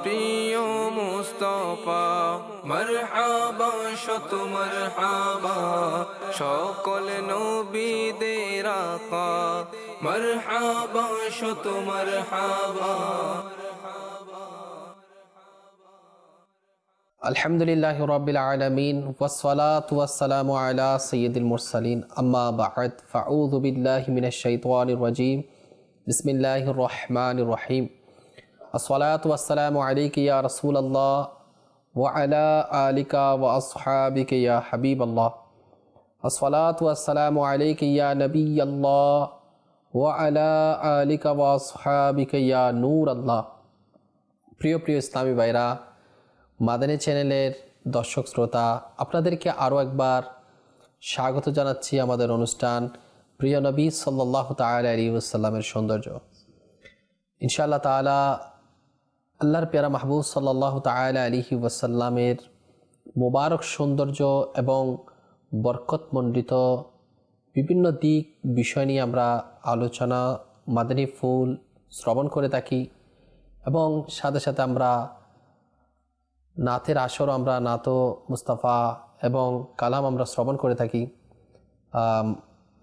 প্রিয় মুস্তাফা মারহাবা শত মারহাবা সকল নবীদের আকা মারহাবা শত মারহাবা আলহামদুলিল্লাহি রাব্বিল আলামিন ওয়াসসালাতু ওয়াসসালামু আলা সাইয়্যিদিল মুরসালিন আম্মা বা'দ ফাউযু বিল্লাহি মিনাশ শাইতানির রাজীম বিসমিল্লাহির রহমানির রহিম আসসালাতু ওয়াসসালামু আলাইকা ইয়া রাসূলুল্লাহ ওয়া আলা আলিকা ওয়া আসহাবিকা ইয়া হাবিবাল্লাহ আসসালাতু ওয়াসসালামু আলাইকা ইয়া নবিয়াল্লাহ ওয়া আলা আলিকা ওয়া আসহাবিকা ইয়া নূরাল্লাহ। প্রিয় ইসলামী ভাইরা, মাদানী চ্যানেলের দর্শক শ্রোতা, আপনাদেরকে আরও একবার স্বাগত জানাচ্ছি আমাদের অনুষ্ঠান প্রিয় নবী সাল্লাল্লাহু তাআলা আলাইহি ওয়াসাল্লামের সৌন্দর্য। ইনশাআল্লাহ তাআলা আল্লাহর পেয়ারা মাহবুব সাল্লাল্লাহু তাআলা আলাইহি ওয়াসাল্লামের মোবারক সৌন্দর্য এবং বরকতমণ্ডিত বিভিন্ন দিক বিষয় নিয়ে আমরা আলোচনা মাদানী ফুল শ্রবণ করে থাকি এবং সাথে সাথে আমরা নাথের আসর, আমরা নাত মুস্তাফা এবং কালাম আমরা শ্রবণ করে থাকি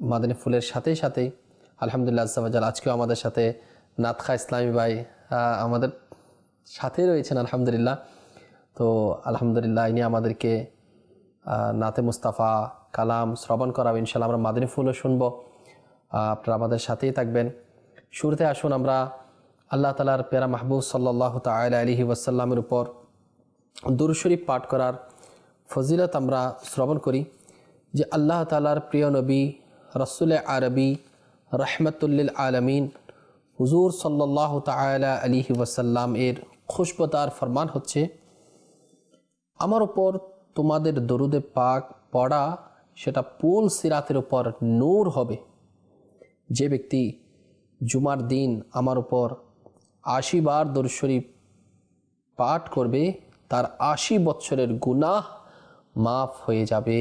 মাদানী ফুলের সাথে সাথে। আলহামদুলিল্লাহ আজ্জা ওয়া জাল আজকেও আমাদের সাথে নাতখা ইসলামী ভাই আমাদের সাথে রয়েছেন আলহামদুলিল্লাহ। তো আলহামদুলিল্লাহ ইনি আমাদেরকে নাতে মুস্তাফা কালাম শ্রবণ করাবেন। ইনশাআল্লাহ আমরা মাদানী ফুলও শুনবো, আপনারা আমাদের সাথেই থাকবেন। শুরুতে আসুন আমরা আল্লাহ তাআলার পেয়ারা মাহবুব সাল্লাল্লাহু তাআলা আলাইহি ওয়াসাল্লামের উপর দুরূদ শরীফ পাঠ করার ফজিলত আমরা শ্রবণ করি যে আল্লাহ তাআলার প্রিয় নবী রাসূলে আরবি রাহমাতুল আলামিন হুজুর সাল্লাল্লাহু তাআলা আলাইহি ওয়াসাল্লাম এর খুশবুদার ফরমান হচ্ছে, আমার উপর তোমাদের দরুদে পাক পড়া সেটা পুল সিরাতের উপর নূর হবে। যে ব্যক্তি জুমার দিন আমার উপর ৮০ বার দরুদ শরীফ পাঠ করবে তার ৮০ বছরের গুনাহ মাফ হয়ে যাবে।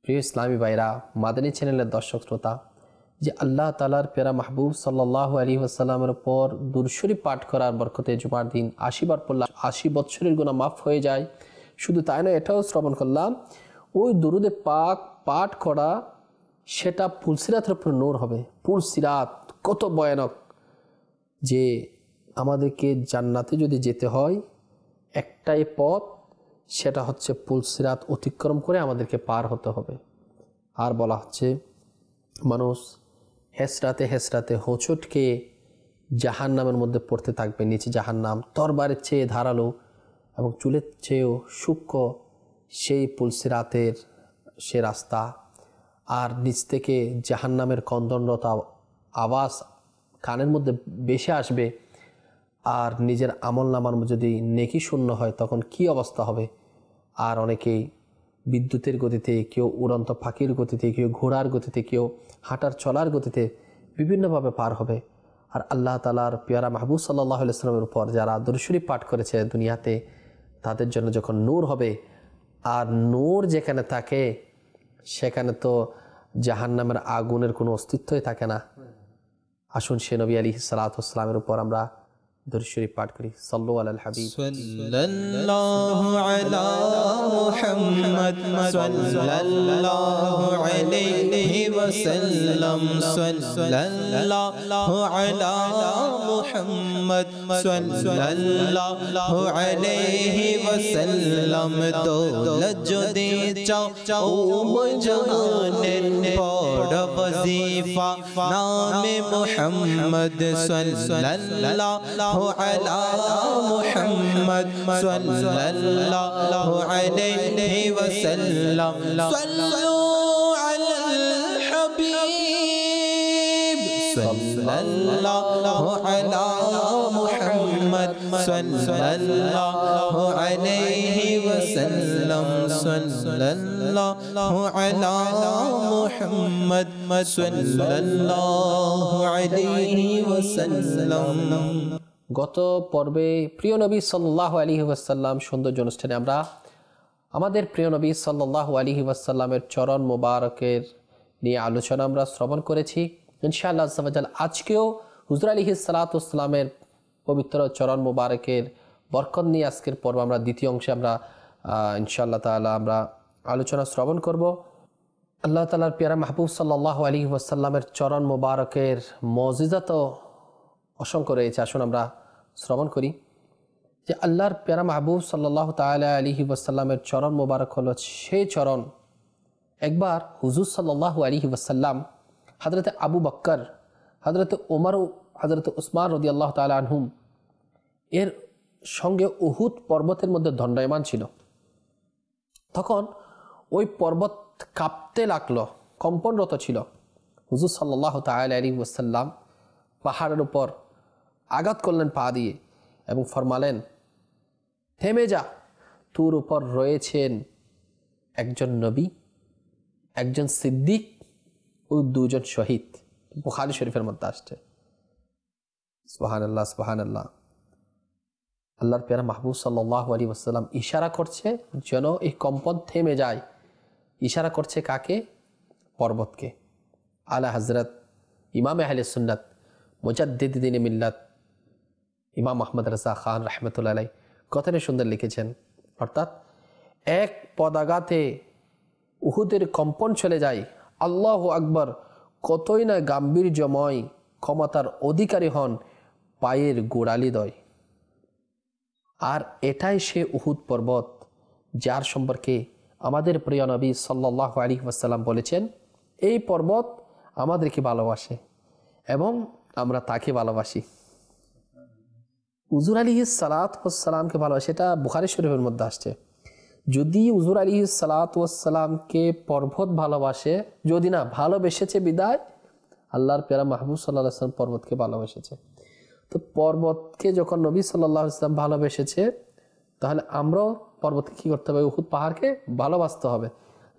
প্রিয় ইসলামী ভাইরা, মাদানী চ্যানেলের দর্শক শ্রোতা, যে আল্লাহ তাআলার পেয়ারা মাহবুব সাল্লাল্লাহু আলাইহি ওয়াসাল্লামের উপর দুরূদ শরীফ পাঠ করার বরকতে জুমার দিন ৮০ বার পড়লে ৮০ বছরের গুনাহ মাফ হয়ে যায়। শুধু তাই নয়, এটাও শ্রবণ করলাম ওই দুরুদে পাক পাঠ করা সেটা পুলসিরাতের উপর নূর হবে। পুলসিরাত কত ভয়ানক, যে আমাদেরকে জান্নাতে যদি যেতে হয় একটাই পথ, সেটা হচ্ছে পুলসিরাত অতিক্রম করে আমাদেরকে পার হতে হবে। আর বলা হচ্ছে মানুষ হেসরাতে হেসরাতে হোঁচটকে জাহান্নামের মধ্যে পড়তে থাকবে। নিচে জাহান্নাম তরবারের চেয়ে ধারালো এবং চুলের চেয়েও সূক্ষ্ম সেই পুলসিরাতের সে রাস্তা। আর নিচ থেকে জাহান্নামের কন্দনরত আওয়াজ কানের মধ্যে ভেসে আসবে। আর নিজের আমল নামার যদি নেকি শূন্য হয় তখন কি অবস্থা হবে। আর অনেকেই বিদ্যুতের গতিতে, কেউ উড়ন্ত পাখির গতিতে, কেউ ঘোড়ার গতিতে, কেউ হাঁটার চলার গতিতে বিভিন্নভাবে পার হবে। আর আল্লাহ তাআলার পেয়ারা মাহবুব সাল্লাল্লাহু আলাইহি ওয়াসাল্লামের উপর যারা দুরূদ শরীফ পাঠ করেছে দুনিয়াতে, তাদের জন্য যখন নূর হবে, আর নূর যেখানে থাকে সেখানে তো জাহান্নামের আগুনের কোনো অস্তিত্বই থাকে না। আসুন সে নবী আলাইহিস সালাতু ওয়াস সালামের উপর আমরা দুরূদ শরীফ পাঠ করি। সাল্লু আলাল হাবিব সাল্লাল্লাহু আলা মুহাম্মদ সাল্লাল্লাহু আলাইহি ওয়াসাল্লাম সাল্লাল্লাহু আলা মুহাম্মদ সাল্লাল্লাহু আলাইহি ওয়াসাল্লাম দৌলত যদি চাও জাহানের পড় ওয়াজিফা নামে মুহাম্মদ সাল্লাল্লাহু على محمد صلى الله عليه وسلم صلوا على الحبيب صلى الله على محمد صلى الله عليه وسلم صلى الله على محمد صلى الله عليه وسلم। গত পর্বে প্রিয় নবী সাল্লাল্লাহু আলাইহি ওয়াসাল্লাম সৌন্দর্য অনুষ্ঠানে আমরা আমাদের প্রিয় নবী সাল্লাল্লাহু আলাইহি ওয়াসাল্লামের চরণ মোবারকের নিয়ে আলোচনা আমরা শ্রবণ করেছি। ইনশাআল্লাহ আজ্জা ওয়া জাল আজকেও হুজুর আলাইহিস সালাতু ওয়াস সালামের পবিত্র চরণ মোবারকের বরকত নিয়ে আজকের পর্ব আমরা দ্বিতীয় অংশে আমরা ইনশাআল্লাহ তাআলা আমরা আলোচনা শ্রবণ করব। আল্লাহ তাআলার প্যারা মাহবুব সাল্লাল্লাহু আলাইহি ওয়াসাল্লামের চরণ মোবারকের মুজিজা তো অসংখ্য রয়েছে। আসুন আমরা শ্রবণ করি যে আল্লাহর প্যারা মাহবুব সাল্লাল্লাহু তাআলা আলাইহি ওয়াসাল্লামের চরণ মোবারক হলো সেই চরণ। একবার হুজুর সাল্লাল্লাহু আলাইহি ওয়াসাল্লাম হযরত আবু বকর, হযরত ওমর, হযরত উসমান রাদিয়াল্লাহু তাআলা আনহুম এর সঙ্গে উহুদ পর্বতের মধ্যে দণ্ডায়মান ছিল। তখন ওই পর্বত কাঁপতে লাগলো, কম্পনরত ছিল। হুজুর সাল্লাল্লাহু তাআলা আলাইহি ওয়াসাল্লাম পাহাড়ের উপর আঘাত করলেন পা দিয়ে এবং ফরমালেন, থেমে যা, তোর উপর রয়েছেন একজন নবী, একজন সিদ্দিক ও দুজন শহীদ। বুখারী শরীফের মধ্যে আসছে। সুবহানাল্লাহ, সুবহানাল্লাহ। আল্লাহর প্যারা মাহবুব সাল্লাল্লাহু আলাইহি ওয়াসাল্লাম ইশারা করছে যেন এই কম্পন থেমে যায়। ইশারা করছে কাকে? পর্বতকে। আলা হযরত ইমাম আহলে সুন্নাত মুজাদ্দিদ দ্বীন মিল্লাত ইমাম আহমদ রাজা খান রাহমাতুল্লাহ আলাইহি কতটা সুন্দর লিখেছেন। অর্থাৎ এক পদাঘাতে উহুদের কম্পন চলে যায়। আল্লাহু আকবার, কতই না গাম্ভীর্যময় ক্ষমতার অধিকারী হন পায়ের গোড়ালি দয়। আর এটাই সে উহুদ পর্বত যার সম্পর্কে আমাদের প্রিয় নবী সাল্লাল্লাহু আলাইহি ওয়াসাল্লাম বলেছেন, এই পর্বত আমাদেরকে ভালোবাসে এবং আমরা তাকে ভালোবাসি। হুজুর আলাইহিস সালাতু ওয়াস সালামকে ভালোবাসে, এটা বুখারী শরীফের মধ্যে আসছে। যদি হুজুর আলাইহিস সালাতু ওয়াস সালামকে পর্বত ভালোবাসে, যদি না ভালোবেসেছে বিদায় আল্লাহর প্যারা মাহবুব সাল্লাল্লাহু আলাইহি ওয়াসাল্লাম পর্বতকে ভালোবেসেছে। তো পর্বতকে যখন নবী সাল্লাল্লাহু আলাইহি ওয়াসাল্লাম ভালোবেসেছে, তাহলে আমরাও পর্বতকে কি করতে হবে? উহুদ পাহাড়কে ভালোবাসতে হবে।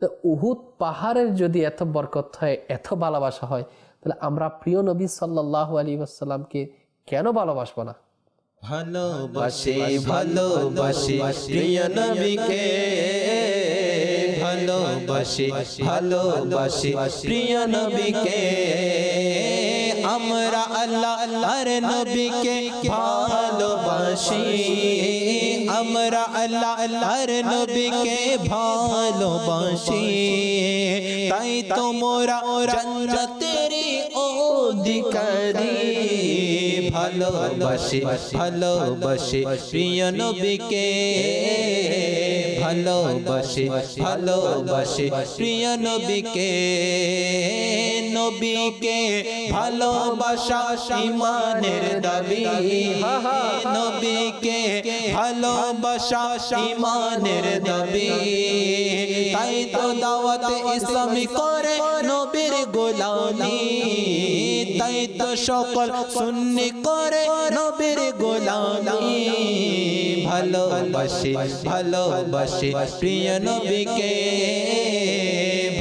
তো উহুদ পাহাড়ের যদি এত বরকত হয়, এত ভালোবাসা হয়, তাহলে আমরা প্রিয় নবী সাল্লাল্লাহু আলাইহি ওয়াসাল্লামকে কেন ভালোবাসবো না? ভালোবাসি ভালোবাসি প্রিয় নবীকে, ভালোবাসি ভালোবাসি প্রিয় নবীকে, আমরা আল্লাহর নবীকে ভালোবাসি, আমরা আল্লাহর নবীকে ভালোবাসি, তাই তোমরা জান্নাতের অধিকারী। ভালোবাসি ভালোবাসি প্রিয় নবীকে, ভালোবাসি ভালোবাসি প্রিয় নবীকে, নবীকে ভালোবাসা ঈমানের দাবি, নবীকে ভালোবাসা ঈমানের দাবি, তাই তো দাওয়াতে ইসলামী করে নবীর গোলামি, তাই তো সকল সুন্নি করে নবীর গোলামি। ভালোবাসি ভালোবাসি প্রিয় নবীকে,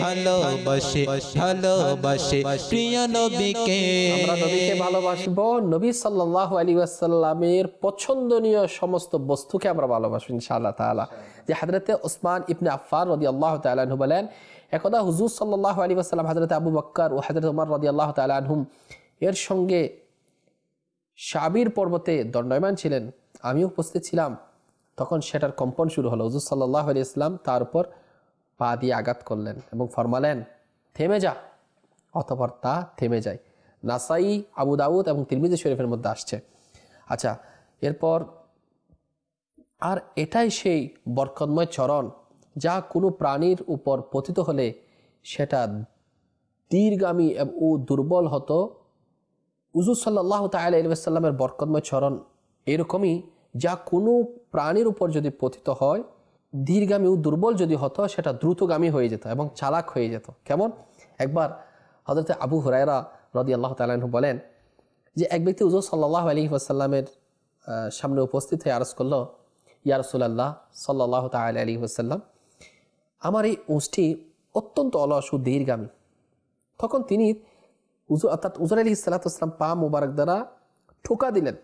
ভালোবাসি ভালোবাসি প্রিয় নবীকে। আমরা নবীকে ভালোবাসবো, নবী সাল্লাল্লাহু আলাইহি ওয়াসাল্লামের পছন্দনীয় সমস্ত বস্তুকে আমরা ভালোবাসবো ইনশাআল্লাহ তাআলা। যে হযরতে ওসমান ইবনে আফফান রাদিয়াল্লাহু তাআলা আনহু বলেন, একদা হুজুর সাল্লাল্লাহু আলাইহি ওয়াসাল্লাম হযরতে আবু বকর ও হযরত ওমর রাদিয়াল্লাহু তাআলা আনহুম এর সঙ্গে শাবির পর্বতে দণ্ডায়মান ছিলেন। আমি উপস্থিত ছিলাম। তখন সেটার কম্পন শুরু হলো। হুজুর সাল্লাল্লাহু আলাইহি ওয়াসাল্লাম তার উপর পা দিয়ে আঘাত করলেন এবং ফরমালেন, থেমে যা। অতঃপর তা থেমে যায়। নাসাই, আবু দাউদ এবং তিরমিজি শরীফের মধ্যে আসছে। আচ্ছা, এরপর আর এটাই সেই বরকতময় চরণ যা কোনো প্রাণীর উপর পতিত হলে সেটা দীর্ঘগামী ও দুর্বল হতো। হুজুর সাল্লাল্লাহু তাআলা আলাইহি ওয়াসাল্লামের বরকতময় চরণ এরকমই, যা কোনো প্রাণীর উপর যদি পতিত হয়, দীর্ঘগামী ও দুর্বল যদি হতো, সেটা দ্রুতগামী হয়ে যেত এবং চালাক হয়ে যেত। কেমন? একবার হযরত আবু হুরায়রা রাদিয়াল্লাহু তাআলা আনহু বলেন যে এক ব্যক্তি হুজুর সাল্লাল্লাহু আলাইহি ওয়াসাল্লামের সামনে উপস্থিত হয়ে আরজ করলো, ইয়া রাসূলুল্লাহ সাল্লাল্লাহু তাআলা আলাইহি ওয়াসাল্লাম, আমার এই উষ্টটি অত্যন্ত অলস ও দীর্ঘগামী। তখন তিনি অর্থাৎ হুজুর আলাইহিস সালাতু ওয়াস সালাম পা মুবারক দ্বারা ঠোকা দিলেন।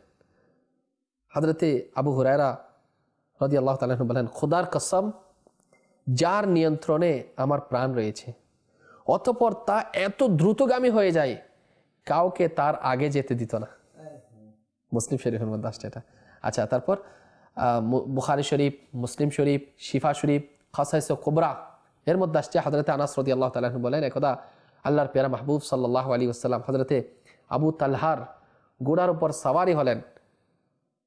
হযরতে আবু হুরায়রা রাদিয়াল্লাহু তাআলা আনহু বলেন, খোদার কসম, যার নিয়ন্ত্রণে আমার প্রাণ রয়েছে, অতঃপর তা এত দ্রুতগামী হয়ে যায় কাউকে তার আগে যেতে দিত না। মুসলিম শরীফের মধ্যে আসছে এটা। আচ্ছা, তারপর বুখারী শরীফ, মুসলিম শরীফ, শিফা শরীফ, খাসাইস কুবরা এর মধ্যে আসছে হযরতে আনাস রাদিয়াল্লাহু তাআলা আনহু বলেন, একদা আল্লাহর পেয়ারা মাহবুব সাল্লাল্লাহু আলাইহি ওয়াসাল্লাম হযরতে আবু তালহার ঘোড়ার উপর সওয়ারি হলেন,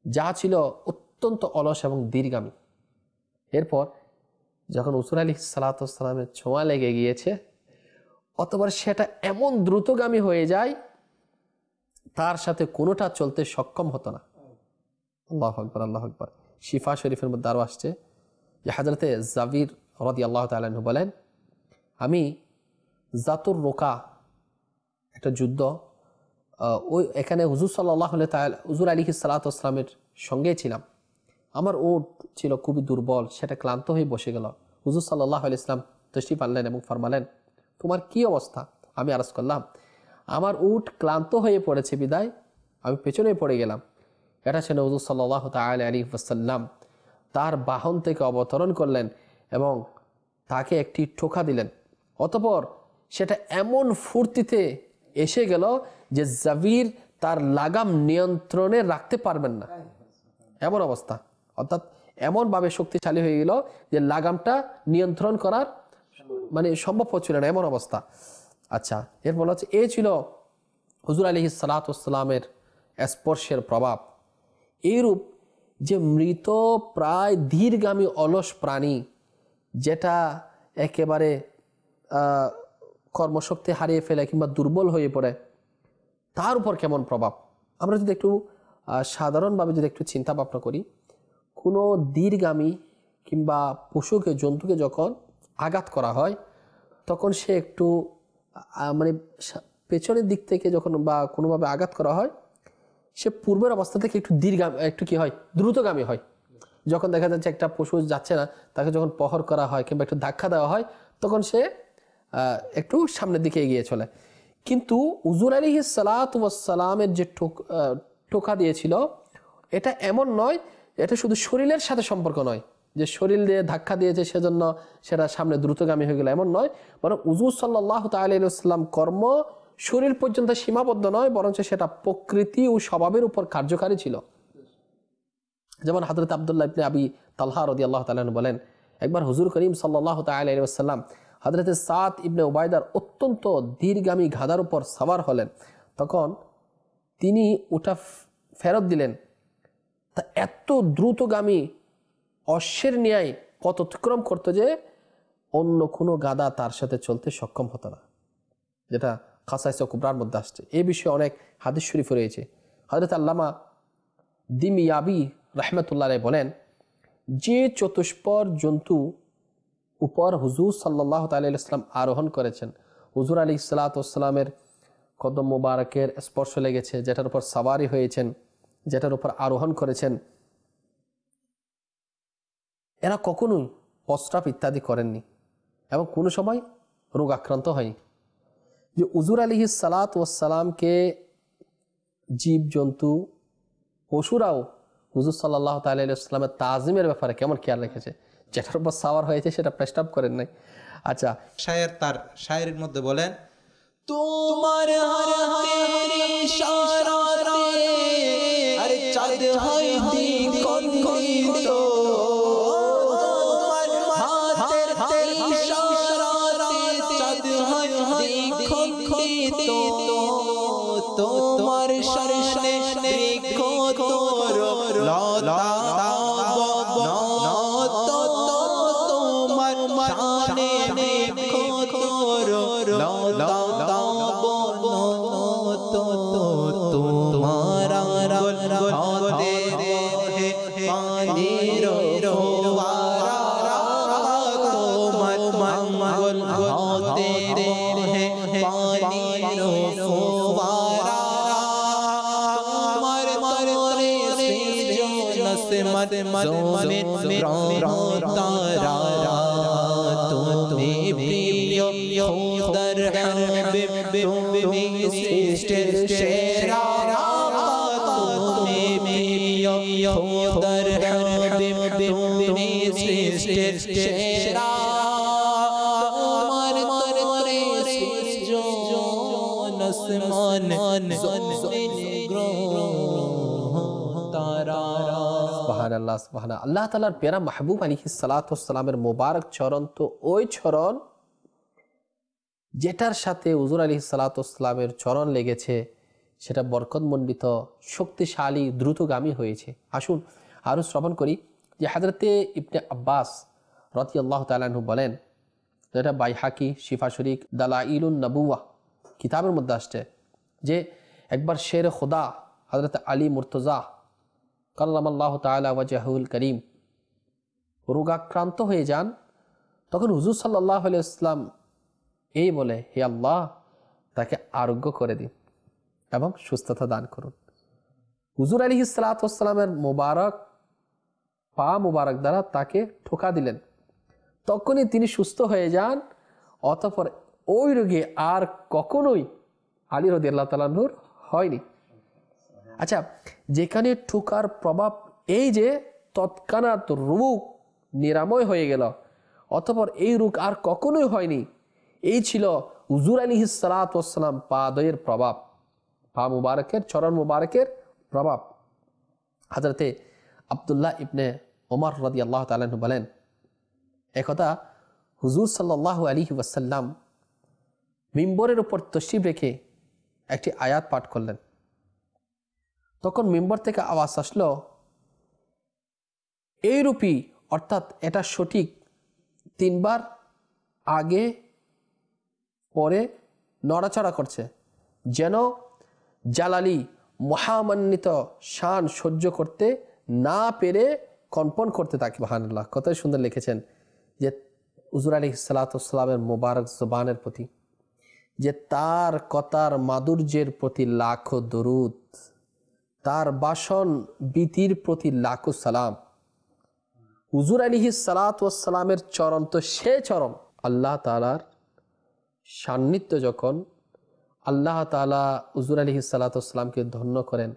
যা ছিল অত্যন্ত অলস এবং দীর্ঘগামী। এরপর যখন হুজুর আলাইহিস সালাতু ওয়াস সালামের ছোঁয়া লেগে গিয়েছে, অতঃপর সেটা এমন দ্রুতগামী হয়ে যায় তার সাথে কোনোটা চলতে সক্ষম হতো না। আল্লাহু আকবার, আল্লাহু আকবার। শিফা শরীফের মধ্যে আরও আসছে যে হযরতে জাবির রাদিয়াল্লাহু তাআলা আনহু বলেন, আমি জাতুর রোকা একটা যুদ্ধ, ওই এখানে হুজুর সাল্লাল্লাহু আলাইহি তাআলা হুজুর আলাইহিস সালাতু ওয়াস সালামের সঙ্গেই ছিলাম। আমার উট ছিল খুবই দুর্বল, সেটা ক্লান্ত হয়ে বসে গেল। হুজুর সাল্লাল্লাহু আলাইহি ওয়াসাল্লাম তশরিফ আনলেন এবং ফরমালেন, তোমার কি অবস্থা? আমি আরজ করলাম, আমার উট ক্লান্ত হয়ে পড়েছে বিদায় আমি পেছনে পড়ে গেলাম। এটা ছিল হুজুর সাল্লাল্লাহু তাআলা আলাইহি ওয়াসাল্লাম তার বাহন থেকে অবতরণ করলেন এবং তাকে একটি টোকা দিলেন। অতঃপর সেটা এমন ফুর্তিতে এসে গেল যে জাবির তার লাগাম নিয়ন্ত্রণে রাখতে পারবেন না, এমন অবস্থা। অর্থাৎ এমনভাবে শক্তিশালী হয়ে গেল যে লাগামটা নিয়ন্ত্রণ করার মানে সম্ভব হচ্ছিল না, এমন অবস্থা। আচ্ছা, এরপর হচ্ছে এ ছিল হুজুর আলাইহিস সালাতু ওয়াস সালামের স্পর্শের প্রভাব। এইরূপ যে মৃত প্রায় ধীরগামী অলস প্রাণী, যেটা একেবারে কর্মশক্তি হারিয়ে ফেলে কিংবা দুর্বল হয়ে পড়ে, তার উপর কেমন প্রভাব? আমরা যদি একটু সাধারণভাবে যদি একটু চিন্তা ভাবনা করি, কোনো দীর্ঘগামী কিংবা পশুকে, জন্তুকে যখন আঘাত করা হয়, তখন সে একটু মানে পেছনের দিক থেকে যখন বা কোনোভাবে আঘাত করা হয়, সে পূর্বের অবস্থা থেকে একটু কি হয়, দ্রুতগামী হয়। যখন দেখা যাচ্ছে একটা পশু যাচ্ছে না, তাকে যখন প্রহর করা হয় কিংবা একটু ধাক্কা দেওয়া হয়, তখন সে একটু সামনের দিকে এগিয়ে চলে। কিন্তু হুজুর আলাইহিস সালাতু ওয়াস সালামের যে টোকা দিয়েছিল, এটা এমন নয়, এটা শুধু শরীরের সাথে সম্পর্ক নয় যে শরীর দিয়ে ধাক্কা দিয়েছে সেজন্য সেটা সামনে দ্রুতগামী হয়ে গেল, এমন নয়। বরং হুজুর সাল্লাল্লাহু তাআলা আলাইহি ওয়াসাল্লাম কর্ম শরীর পর্যন্ত সীমাবদ্ধ নয়, বরঞ্চ সেটা প্রকৃতি ও স্বভাবের উপর কার্যকারী ছিল। যেমন হযরত আব্দুল্লাহ ইবনে আবি তালহা রাদিয়াল্লাহু তাআলা আনহু বলেন, একবার হুজুর করিম সাল্লাল্লাহু তাআলা আলাইহি ওয়াসাল্লাম হযরত সাদ ইবনে উবাইদার অত্যন্ত দীর্ঘগামী গাধার উপর সওয়ার হলেন। তখন তিনি ওটা ফেরত দিলেন। তা এত দ্রুতগামী অশ্বের ন্যায় পথ অতিক্রম করতো যে অন্য কোনো গাধা তার সাথে চলতে সক্ষম হতো না, যেটা খাসাইস কুবরার মধ্যে আসছে। এই বিষয়ে অনেক হাদিস শরীফ রয়েছে। হযরত আল্লামা দিমিয়াবি রাহমাতুল্লাহ আলাইহি বলেন, যে চতুষ্পদ জন্তু উপর হুজুর সাল্লাল্লাহু তাআলা আলাইহি ওয়াসাল্লাম আরোহণ করেছেন, হুজুর আলাইহিস সালাতু ওয়াস সালামের কদম মোবারকের স্পর্শ লেগেছে, যেটার উপর সাওয়ারি হয়েছেন, যেটার উপর আরোহণ করেছেন, এরা কখনোই প্রস্রাব ইত্যাদি করেননি এবং কোনো সময় রোগ আক্রান্ত হয়নি। যে হুজুর আলাইহিস সালাতু ওয়াস সালামকে জীবজন্তু পশুরাও হুজুর সাল্লাল্লাহু তাআলা আলাইহি ওয়াসাল্লামের তাজিমের ব্যাপারে কেমন খেয়াল রেখেছে, যেটার উপর সাওয়ার হয়েছে সেটা প্রস্রাব করেন নাই। আচ্ছা, শায়ের তার শায়েরের মধ্যে বলেন, তোমার হাতের ইশারাতে আরে চাঁদ হয় দ্বিখণ্ডিত, তোমার হাতের ইশারাতে চাঁদ হয় দ্বিখণ্ডিত, তোমার শরণে বৃক্ষ তোর লতা বনত, তোমার শানে বৃক্ষ তোর লতা বনত, তোমার হাতে পানির ফোয়ারা, তোমার মঙ্গল হাতে পানির ফোয়ারা, তোমার তরে সৃজন আসমান জমিন তারা, তুমি প্রিয় খোদার হাবিব, তুমি সৃষ্টির সেরা, তুমি প্রিয় খোদার হাবিব, তুমি সৃষ্টির সেরা, তোমার তরে সৃজন আসমান জমিন গ্রহ সুবহানাল্লাহ সুবহানাল্লাহ। আল্লাহ তাআলার প্যারা মাহবুব আলাইহিস সালাতু ওয়াস সালামের মোবারক চরণ তো ওই চরণ যেটার সাথে হুজুর আলাইহিস সালাতু ওয়াস সালামের চরণ লেগেছে সেটা বরকতমণ্ডিত, শক্তিশালী, দ্রুতগামী হয়েছে। আসুন আরও শ্রবণ করি যে হযরতে ইবনে আব্বাস রাদিয়াল্লাহু তাআলা আনহু বলেন, যেটা বাইহাকি, শিফা শরীক, দালাইলুন নবুওয়াহ কিতাবের মধ্যে আসছে যে একবার শের খোদা হযরত আলী মুর্তজা কাল্লামাল্লাহু তাআলা ওয়াজহুল করিম রোগাক্রান্ত হয়ে যান। তখন হুজুর সাল্লাল্লাহু আলাইহি ওয়াসাল্লাম এই বলে, হে আল্লাহ, তাকে আরোগ্য করে দিন এবং সুস্থতা দান করুন। হুজুর আলাইহিস সালাতু ওয়াস সালামের মোবারক পা মোবারক দ্বারা তাকে ঠোকা দিলেন, তখনই তিনি সুস্থ হয়ে যান। অতঃপর ওই রোগে আর কখনোই আলী রাদিয়াল্লাহু তাআলা আনহুর হয়নি। আচ্ছা, যেখানে ঠোকার প্রভাব এই যে তৎক্ষণাৎ রোগ নিরাময় হয়ে গেল, অতঃপর এই রোগ আর কখনোই হয়নি, এই ছিল হুজুর আলাইহিস সালাতু ওয়াস সালাম পাদয়ের প্রভাব, পা মুবারকের, চরণ মুবারকের প্রভাব। হযরতে আব্দুল্লাহ ইবনে ওমর রাদিয়াল্লাহু তাআলা আনহু বলেন, একদা হুজুর সাল্লাল্লাহু আলাইহি ওয়াসাল্লাম মিম্বরের উপর তশরিফ রেখে একটি আয়াত পাঠ করলেন। তখন মিম্বর থেকে আওয়াজ আসলো, এইরূপী, অর্থাৎ এটা সঠিক, তিনবার আগে পরে নড়াচড়া করছে, যেন জালালি মহামান্বিত শান সহ্য করতে না পেরে কম্পন করতে থাকে। সুবহানাল্লাহ, কতই সুন্দর লিখেছেন যে হুজুর আলাইহিস সালাতু ওয়াস সালামের মোবারক জবানের প্রতি, যে তার কথার মাধুর্যের প্রতি লাখো দরুদ, তার বাসন বিতির প্রতি লাখো সালাম। হুজুর আলাইহিস সালাতু ওয়াস সালামের চরণ তো সে চরণ, আল্লাহ তাআলার সান্নিধ্য যখন আল্লাহ তাআলা হুজুর আলাইহিস সালাতু ওয়াস সালামকে ধন্য করেন,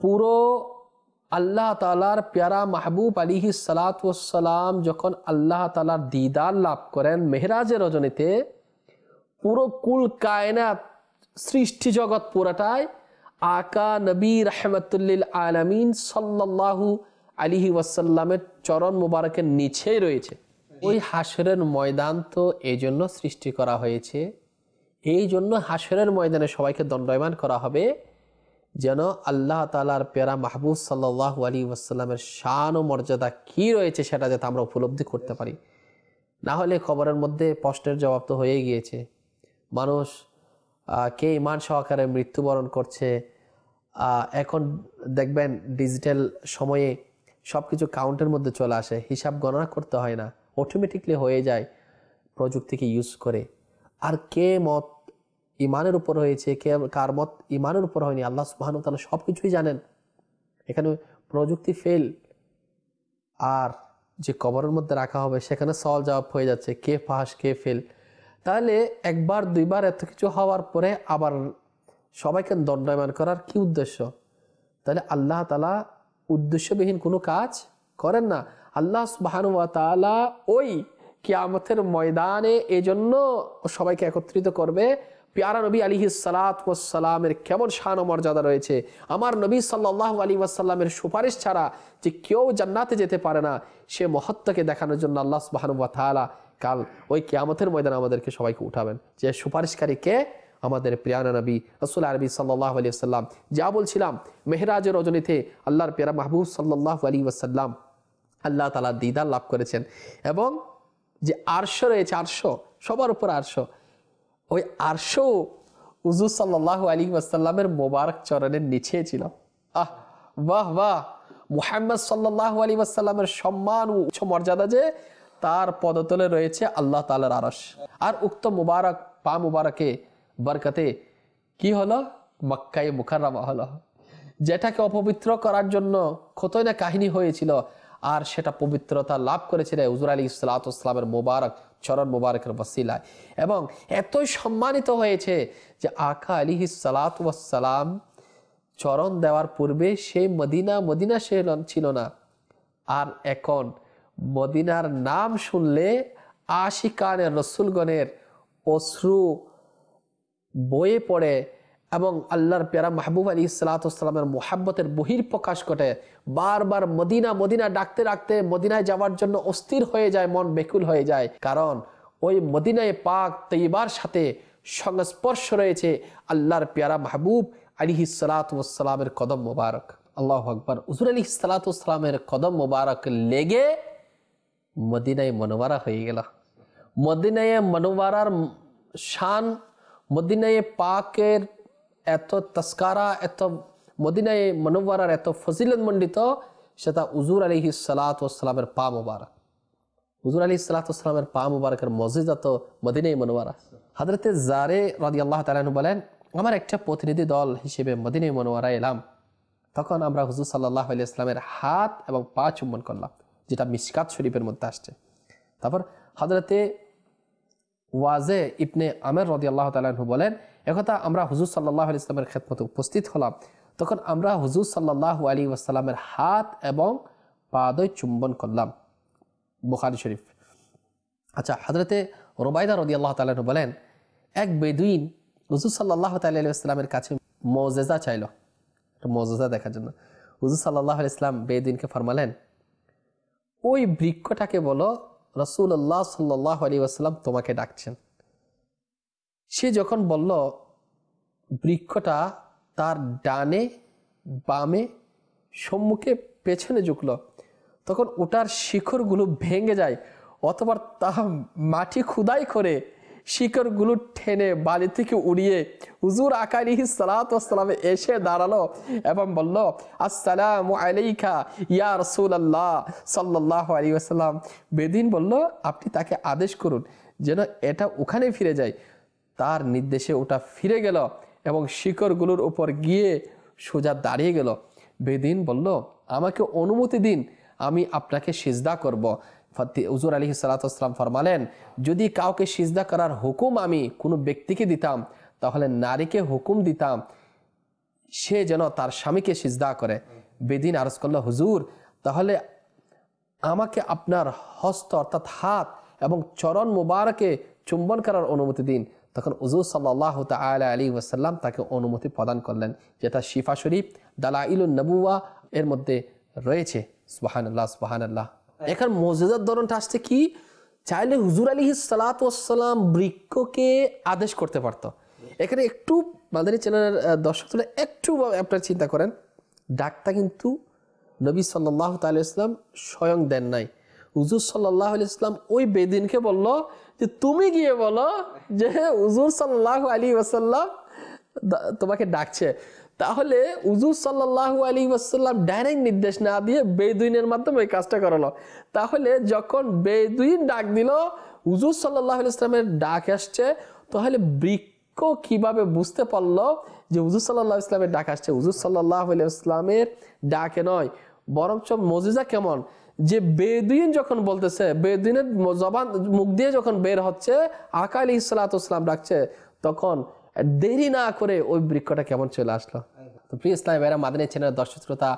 পুরো আল্লাহ তাআলার প্যারা মাহবুব আলাইহিস সালাতু ওয়াস সালাম যখন আল্লাহ তাআলার দিদার লাভ করেন মেহরাজের রজনীতে, পুরো কুল কায়নাত সৃষ্টি জগৎ পুরাটাই আকা নবী রাহমাতুল্লিল আলামিন সাল্লাল্লাহু আলাইহি ওয়াসাল্লামের চরণ মুবারকের নিচেই রয়েছে। ওই হাশরের ময়দান তো এই জন্য সৃষ্টি করা হয়েছে, এই জন্য হাশরের ময়দানে সবাইকে দণ্ডায়মান করা হবে, যেন আল্লাহ তাআলার প্যারা মাহবুব সাল্লাল্লাহু আলাইহি ওয়াসাল্লামের শান ও মর্যাদা কি রয়েছে সেটা যাতে আমরা উপলব্ধি করতে পারি। না হলে কবরের মধ্যে প্রশ্নের জবাব তো হয়ে গিয়েছে। মানুষ কে ঈমান সহকারে মৃত্যুবরণ করছে, এখন দেখবেন ডিজিটাল সময়ে সব কিছু কাউন্টের মধ্যে চলে আসে, হিসাব গণনা করতে হয় না, অটোমেটিকলি হয়ে যায় প্রযুক্তিকে ইউজ করে। আর কে মত ইমানের উপর হয়েছে, কে কার মত ইমানের উপর হয়নি, আল্লাহ সুবহানাহু ওয়া তাআলা সব কিছুই জানেন। এখানে প্রযুক্তি ফেল, আর যে কবরের মধ্যে রাখা হবে সেখানে সওয়াল জবাব হয়ে যাচ্ছে, কে পাস কে ফেল। তাহলে একবার দুইবার এত কিছু হওয়ার পরে আবার সবাইকে দণ্ডায়মান করার কি উদ্দেশ্য? তাহলে আল্লাহ তাআলা উদ্দেশ্যবিহীন কোনো কাজ করেন না। আল্লাহ সুবহানাহু ওয়া তাআলা ওই কিয়ামতের ময়দানে এজন্য সবাইকে একত্রিত করবে। প্যারা নবী আলাইহিস সালাতু ওয়াস সালামের কেমন শান ও মর্যাদা রয়েছে, আমার নবী সাল্লাল্লাহু আলাইহি ওয়াসাল্লামের সুপারিশ ছাড়া যে কেউ জান্নাতে যেতে পারে না, সে মহত্বকে দেখানোর জন্য আল্লাহ সুবহানাহু ওয়া তাআলা কাল ওই কিয়ামতের ময়দানে আমাদেরকে সবাইকে উঠাবেন। যে সুপারিশকারী কে? আমাদের প্রিয় নবী রাসূল আরবি সাল্লাল্লাহু আলাইহি ওয়াসাল্লাম। যা বলছিলাম, মেহরাজের রজনীতে আল্লাহর প্যারা মাহবুব সাল্লাল্লাহু আলাইহি ওয়াসাল্লাম আল্লাহ তাআলা দিদার লাভ করেছেন, এবং যে আরশ রয়েছে, আরশ সবার উপর আরশ, ওই আরশ হুজুর সাল্লাল্লাহু আলাইহি ওয়াসাল্লামের মোবারক চরণের নিচে ছিল। আহ বাহ বাহ, মুহাম্মদ সাল্লাল্লাহু আলাইহি ওয়াসাল্লামের সম্মান ও উচ্চ মর্যাদা যে তার পদতলে রয়েছে আল্লাহ তাআলার আরশ। আর উক্ত মুবারক পা মুবারকে বরকতে কি হলো? মক্কায়ে মুকাররমা হলো, যেটাকে অপবিত্র করার জন্য কতই না কাহিনী হয়েছিল, আর সেটা পবিত্রতা লাভ করেছিল হুজুর আলাইহিস সালাতু ওয়াস সালামের মোবারক চরণ মোবারকের ওসিলায়, এবং এতই সম্মানিত হয়েছে যে আকা আলাইহিস সালাতু ওয়াস সালাম চরণ দেওয়ার পূর্বে সেই মদিনা সে ছিল না, আর এখন মদিনার নাম শুনলে আশিকানে রসুলগণের অশ্রু বয়ে পড়ে এবং আল্লাহর পেয়ারা মাহবুব আলাইহিস সালাতু ওয়াস সালামের মুহাব্বতের বহিঃপ্রকাশ ঘটে। বারবার মদিনা মদিনা ডাকতে ডাকতে মদিনায় যাওয়ার জন্য অস্থির হয়ে যায়, মন বেকুল হয়ে যায়, কারণ ওই মদিনায়ে পাক তৈয়বার সাথে সংস্পর্শ রয়েছে আল্লাহর পেয়ারা মাহবুব আলাইহিস সালাতু ওয়াস সালামের কদম মোবারক। আল্লাহু আকবার। হুজুর আলাইহিস সালাতু ওয়াস সালামের কদম মোবারক লেগে মদিনায়ে মুনাওয়ারা হয়ে গেল। মদিনায়ে মুনাওয়ারার শান, মদিনায়ে পাকের এত তস্কারা, এত মদিনায়ে মুনাওয়ারার এত ফজিলত মণ্ডিত, সেটা হুজুর আলাইহিস সালাতু ওয়াস সালামের পা মোবারক। হুজুর আলাইহিস সালাতু ওয়াস সালামের পা মোবারকের মুজিজা তো মদিনায়ে মুনাওয়ারা। হযরতে জারে রাদিয়াল্লাহু তাআলা আনহু বলেন, আমার একটা প্রতিনিধি দল হিসেবে মদিনায়ে মুনাওয়ারায় এলাম, তখন আমরা হুজুর সাল্লাল্লাহু আলাইহি ওয়াসাল্লামের হাত এবং পা চুম্বন করলাম, যেটা মিশকাত শরীফের মধ্যে আসছে। তারপর হযরতে ওয়াজে ইবনে আমের রাদিয়াল্লাহু তাআলা আনহু বলেন, একথা আমরা হুজুর সাল্লাল্লাহু আলাইহি ওয়াসাল্লামের খেদমতে উপস্থিত হলাম, তখন আমরা হুজুর সাল্লাল্লাহু আলাইহি ওয়াসাল্লামের হাত এবং পা দুই চুম্বন করলাম। বুখারী শরীফ। আচ্ছা, হযরতে রুবাইদা রাদিয়াল্লাহু তাআলা আনহু বলেন, এক বেদুইন হুজুর সাল্লাল্লাহু তাআলা আলাইহি ওয়াসাল্লামের কাছে মুজিজা চাইল, মুজিজা দেখার জন্য। হুজুর সাল্লাল্লাহু আলাইহি ওয়াসাল্লাম বেদুইনকে ফরমালেন, ওই বৃক্ষটাকে বলো রাসূলুল্লাহ সাল্লাল্লাহু আলাইহি ওয়াসাল্লাম তোমাকে ডাকছেন। সে যখন বলল, বৃক্ষটা তার ডানে বামে সম্মুখে পেছনে ঝুঁকল, তখন ওটার শিকড়গুলো ভেঙে যায়, অথবা তা মাটি খুদাই করে শিকড়গুলো টেনে বালি থেকে উড়িয়ে হুজুর আলাইহিস সালাতু ওয়াস সালাম এসে দাঁড়ালো এবং বলল, আসসালামু আলাইকা ইয়া রাসূলুল্লাহ সাল্লাল্লাহু আলাইহি ওয়াসাল্লাম। বেদিন বলল, আপনি তাকে আদেশ করুন যেন এটা ওখানে ফিরে যায়। তার নির্দেশে ওটা ফিরে গেল এবং শিকড়গুলোর উপর গিয়ে সোজা দাঁড়িয়ে গেল। বেদিন বলল, আমাকে অনুমতি দিন, আমি আপনাকে সিজদা করব। হুজুর আলাইহিস সালাতু ওয়াস সালাম ফরমালেন, যদি কাউকে সিজদা করার হুকুম আমি কোনো ব্যক্তিকে দিতাম, তাহলে নারীকে হুকুম দিতাম সে যেন তার স্বামীকে সিজদা করে। বেদিন আরজ করল, হুজুর তাহলে আমাকে আপনার হস্ত অর্থাৎ হাত এবং চরণ মুবারকে চুম্বন করার অনুমতি দিন। তখন হুজুর সাল্লাল্লাহু তাআলা আলাইহি ওয়াসাল্লাম তাকে অনুমতি প্রদান করলেন, যেটা শিফা শরীফ দালাইলুন নবুওয়া এর মধ্যে রয়েছে। সুবহানাল্লাহ সুবহানাল্লাহ। এখন মুজিজার ধরনটা আসছে কি, চাইলে হুজুর আলাইহিস সালাতু ওয়াস সালাম বৃক্ষকে আদেশ করতে পারতো। এখানে একটু মাদানী চ্যানেলের দর্শকরা একটু আপনারা চিন্তা করেন, ডাকটা কিন্তু নবী সাল্লাল্লাহু তাআলা আলাইহি ওয়াসাল্লাম স্বয়ং দেন নাই। হুজুর সাল্লাল্লাহু আলাইহি ওয়াসাল্লাম ওই বেদিনকে বলল যে তুমি গিয়ে বলো যে হুজুর সাল্লাল্লাহু আলাইহি ওয়াসাল্লাম তোমাকে ডাকছে। তাহলে হুজুর সাল্লাল্লাহু আলাইহি ওয়াসাল্লাম ডাইরেক্ট নির্দেশ না দিয়ে বেদুইনের মাধ্যমে ওই কাজটা করালো। তাহলে যখন বেদুইন ডাক দিল, হুজুর সাল্লাল্লাহু আলাইহি ওয়াসাল্লামের ডাক আসছে, তাহলে বৃক্ষ কিভাবে বুঝতে পারলো যে হুজুর সাল্লাল্লাহু আলাইহি ওয়াসাল্লামের ডাক আসছে? হুজুর সাল্লাল্লাহু আলাইহি ওয়াসাল্লামের ডাকে নয়, বরঞ্চ মুজিজা কেমন, যে বেদুইন যখন বলতেছে, বেদুইনের জবান মুখ দিয়ে যখন বের হচ্ছে আকা আলাইহিস সালাতু ওয়াস সালাম ডাকছে, তখন দেরি না করে ওই বৃক্ষটা কেমন চলে আসলো। তো প্রিয় ইসলাম ভাইরা, মাদানী চ্যানেলের দর্শক শ্রোতা,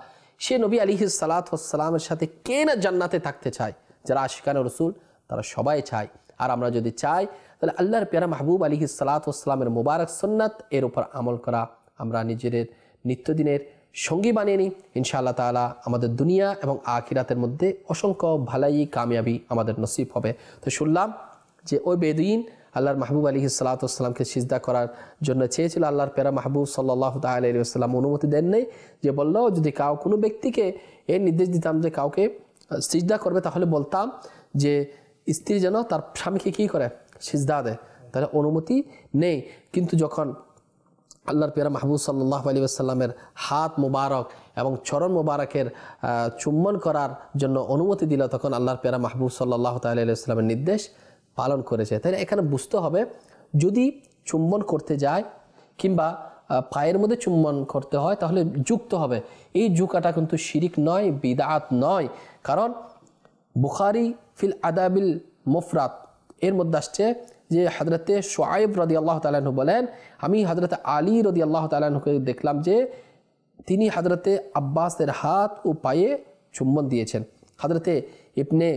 সে নবী আলাইহিস সালাতু ওয়াস সালামের সাথে কে না জান্নাতে থাকতে চায়? যারা আশিকানে রাসূল তারা সবাই চায়। আর আমরা যদি চাই, তাহলে আল্লাহর প্যারা মাহবুব আলাইহিস সালাতু ওয়াস সালামের মুবারক সুন্নাত এর উপর আমল করা আমরা নিজেদের নিত্যদিনের সঙ্গী বানিয়ে নিই। ইনশাআল্লাহ তাআলা আমাদের দুনিয়া এবং আখিরাতের মধ্যে অসংখ্য ভালাই কামিয়াবি আমাদের নসিব হবে। তো শুনলাম যে ওই বেদুইন আল্লাহর মাহবুব আলাইহিস সালাতু ওয়াস সালামকে সিজদা করার জন্য চেয়েছিল, আল্লাহর প্যারা মাহবুব সাল্লাল্লাহু তাআলা আলাইহি ওয়াসাল্লাম অনুমতি দেন নাই। যে বলল, যদি কোনো ব্যক্তিকে এর নির্দেশ দিতাম যে কাউকে সিজদা করবে, তাহলে বলতাম যে স্ত্রী যেন তার স্বামীকে কি করে, সিজদা দেয়। তাহলে অনুমতি নেই। কিন্তু যখন আল্লাহর প্যারা মাহবুব সাল্লাল্লাহু আলাইহি ওয়াসাল্লামের হাত মুবারক এবং চরণ মুবারকের চুম্বন করার জন্য অনুমতি দিল, তখন আল্লাহর প্যারা মাহবুব সাল্লাল্লাহু তাআলা আলাইহি ওয়াসাল্লামের নির্দেশ পালন করেছে। তাই এখানে বুঝতে হবে, যদি চুম্বন করতে যায় কিংবা পায়ের মধ্যে চুম্বন করতে হয়, তাহলে যুক্ত হবে। এই যুকাটা কিন্তু শিরিক নয়, বিদআত নয়। কারণ বুখারী ফিল আদাবিল মুফরাদ এর মধ্যে আসছে যে হযরতে শুআইব রাদিয়াল্লাহু তাআলা আনহু বলেন, আমি হযরতে আলী রাদিয়াল্লাহু তাআলা আনহুকে দেখলাম যে তিনি হযরতে আব্বাসের হাত ও পায়ে চুম্বন দিয়েছেন। হযরতে ইবনে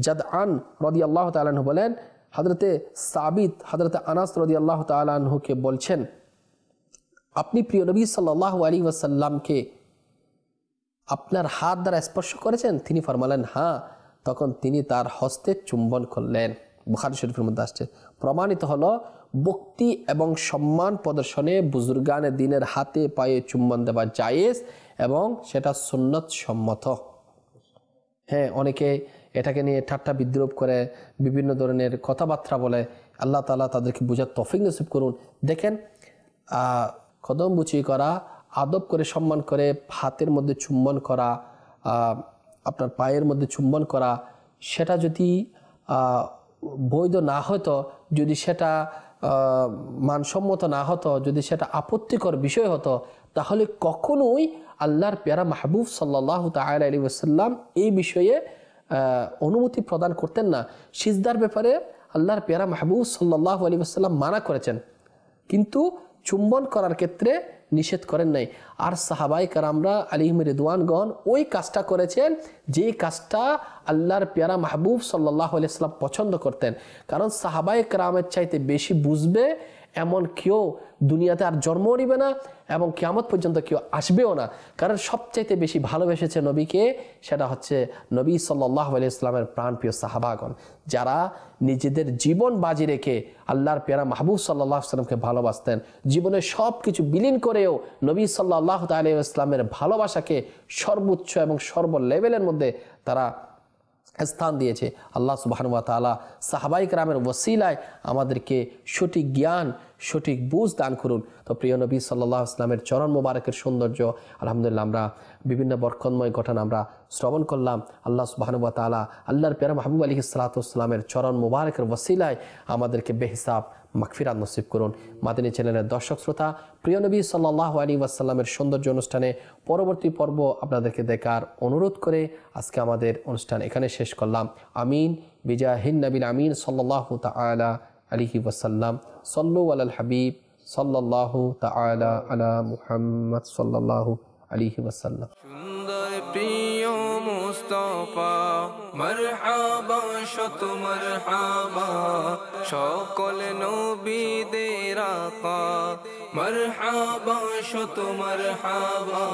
জাদআন রাদিয়াল্লাহু তাআলা আনহু বলেন, হযরতে সাবিত হযরতে আনাস রাদিয়াল্লাহু তাআলা আনহুকে বলছেন আপনি প্রিয় নবী সাল্লাল্লাহু আলাইহি ওয়াসাল্লামকে আপনার হাত দ্বারা স্পর্শ করেছেন? তিনি ফরমালেন হ্যাঁ। তখন তিনি তার হস্তে চুম্বন করলেন। বুখারী শরীফের মধ্যে আসছে। প্রমাণিত হলো ভক্তি এবং সম্মান প্রদর্শনে বুজুর্গানে দিনের হাতে পায়ে চুম্বন দেওয়া জায়েজ এবং সেটা সুন্নত সম্মত। হ্যাঁ, অনেকে এটাকে নিয়ে ঠাট্টা বিদ্রুপ করে বিভিন্ন ধরনের কথাবার্তা বলে। আল্লাহ তাআলা তাদেরকে বুঝার তৌফিক নসিব করুন। দেখেন, কদম বুচি করা, আদব করে সম্মান করে হাতের মধ্যে চুম্বন করা, আপনার পায়ের মধ্যে চুম্বন করা, সেটা যদি বৈধ না হতো, যদি সেটা মানসম্মত না হতো, যদি সেটা আপত্তিকর বিষয় হতো, তাহলে কখনোই আল্লাহর পেয়ারা মাহবুব সাল্লাল্লাহু তাআলা আলাইহি ওয়াসাল্লাম এই বিষয়ে অনুমতি প্রদান করতেন না। সিজদার ব্যাপারে আল্লাহর পেয়ারা মাহবুব সাল্লাল্লাহু আলাইহি ওয়াসাল্লাম মানা করেছেন, কিন্তু চুম্বন করার ক্ষেত্রে নিষেধ করেন নাই। আর সাহাবায়ে কেরামরা আলাইহিম রিদওয়ানগণ ওই কাজটা করেছেন যে কাজটা আল্লাহর পেয়ারা মাহবুব সাল্লাল্লাহু আলাইহি ওয়াসাল্লাম পছন্দ করতেন। কারণ সাহাবায়ে কেরামের চাইতে বেশি বুঝবে এমন কেউ দুনিয়াতে আর জন্ম নিবে না এবং কিয়ামত পর্যন্ত কেউ আসবেও না। কারণ সবচাইতে বেশি ভালোবেসেছে নবীকে, সেটা হচ্ছে নবী সাল্লাল্লাহু আলাইহি ওয়াসাল্লামের প্রাণপ্রিয় সাহাবাগণ, যারা নিজেদের জীবন বাজি রেখে আল্লাহর পেয়ারা মাহবুব সাল্লাল্লাহু আলাইহি ওয়াসাল্লামকে ভালোবাসতেন। জীবনের সব কিছু বিলীন করেও নবী সাল্লাল্লাহু আলাইহি ওয়াসাল্লামের ভালোবাসাকে সর্বোচ্চ এবং সর্ব লেভেলের মধ্যে তারা স্থান দিয়েছে। আল্লাহ সুবহানাহু ওয়া তাআলা সাহাবায়ে কেরামের ওসিলায় আমাদেরকে সঠিক জ্ঞান, সঠিক বুঝ দান করুন। তো প্রিয় নবী সাল্লাল্লাহু আলাইহি ওয়াসাল্লামের চরণ মোবারকের সৌন্দর্য, আলহামদুলিল্লাহ, আমরা বিভিন্ন বরকতময় ঘটনা আমরা শ্রবণ করলাম। আল্লাহ সুবহানাহু ওয়া তাআলা আল্লাহর পেয়ারা মাহবুব আলাইহিস সালাতু ওয়াস সালামের চরণ মোবারকের ওসিলায় আমাদেরকে বেহিসাব মাগফিরাত নসিব করুন। মাদানী চ্যানেলের দর্শক শ্রোতা, প্রিয় নবী সাল্লাল্লাহু আলাইহি ওয়াসাল্লামের সৌন্দর্য অনুষ্ঠানে পরবর্তী পর্ব আপনাদেরকে দেখার অনুরোধ করে আজকে আমাদের অনুষ্ঠান এখানে শেষ করলাম। আমিন বিজাহিন নবীল আমিন সাল্লাল্লাহু তাআলা আলাইহি ওয়াসাল্লাম। সাল্লু আলাল হাবিব সাল্লাল্লাহু তাআলা আলা মুহাম্মদ সাল্লাল্লাহু আলাইহি ওয়াসাল্লাম। সুন্দর প্রিয় মুস্তাফা মারহাবা শত মারহাবা, সকল নবীদের আকা মারহাবা শত মারহাবা।